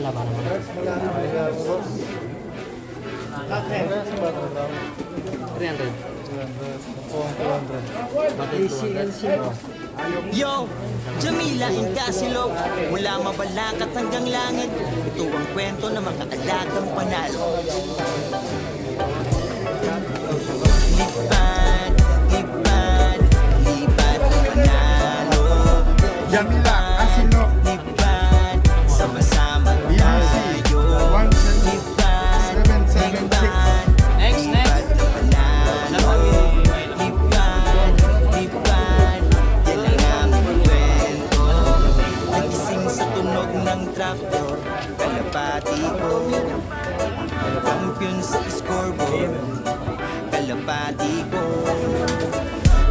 Wala pa naman. 300. Batay 200. Yo! Jamila Incasilog, mula Mabalacat hanggang langit. Ito ang kwento ng mga alagang panalo. Lipad, lipad, lipad na panalo. Jamila Incasilog, lipad, sama-sama tayo. Lipad, lipad, Next. lipad na panalo. Lipad, lipad, yan ang aming kwento. Nagising sa tunog ng traktor, kalapati ko. Kampiyon sa scoreboard, kalapati ko.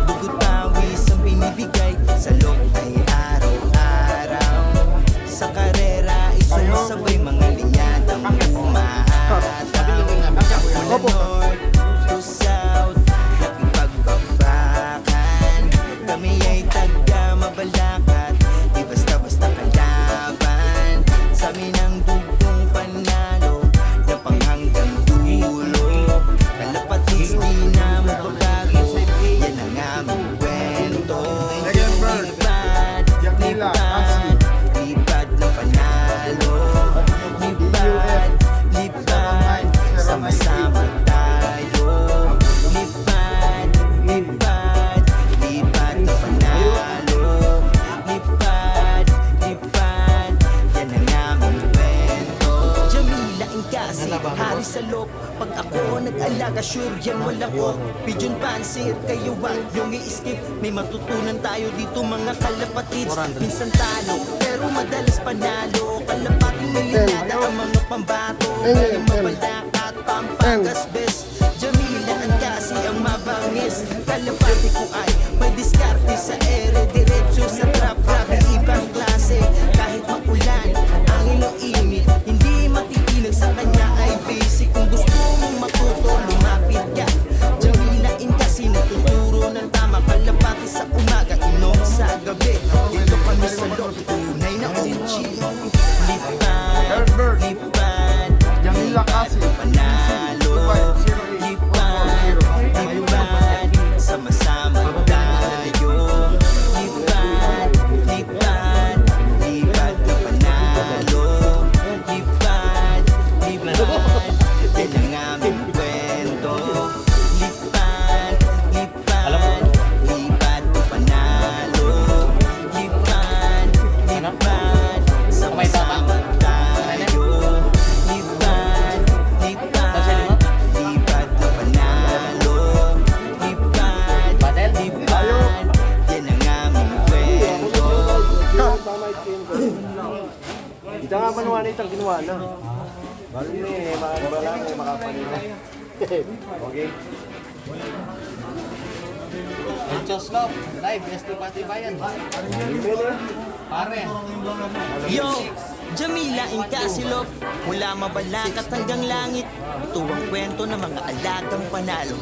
Dugot pawis ang binibigay, sa loob ay araw-araw. Sa karera ay sumasabay mga linyadang umahataw. Mula north to south, nakipagbabakan. Kami ay taga Mabalacat, di basta-basta kalaban. Sa amin ang dugtong panalo, na panghanggang dulo. Kalapatids di na mababago, yan ang aming kwento. Lipad, lipad, lipad na panalo. Lipad, lipad, sama-sama tayo. Lipad, lipad, lipad na panalo. Lipad, lipad, yan ang aming kwento. Jamila Incasi, hari sa loob. Pag ako nag-alaga, sure yan walang ok. Pigeon Pansit, kayo wag yung i-skip. May matutunan tayo dito mga kalapatids. Minsan talo, pero madalas panalo. Kalapating militada ang mga pambato. Kaya Mabalacat, Pampangas best. Jamila Incasi ang mabangis. Kalapati ko ay may diskarte sa ere. Diretso sa trap, grabe ibang klase. Kahit maulan, angin o init, hindi matitinag sa kanya ay basic. Kung gusto mong matuto, lumapit ka. Jamila Incasi nagtuturo ng tama. Kalapati sa umaga, inom sa gabi. Dito kami sa loob, tunay na OG. Lipad, lipad, Jamila Incasi, panalo. Lipad, lipad, sama-sama tayo. Lipad, lipad, lipad na panalo. Lipad, lipad, yan ang aming kwento. Lipad, lipad, lipad na panalo. Lipad, lipad, sama-sama tayo. Lipad, lipad, lipad na panalo. Lipad, lipad, yan ang aming kwento. Kita nga manuwan itang ginawa na. Baru ni makakabala ng makapanila. Okay. Enchoslop, live, ST Patibayan. Pare. Yo! Jamila Incasilog, mula Mabalacat hanggang langit. Ito ang kwento ng mga alagang panalo.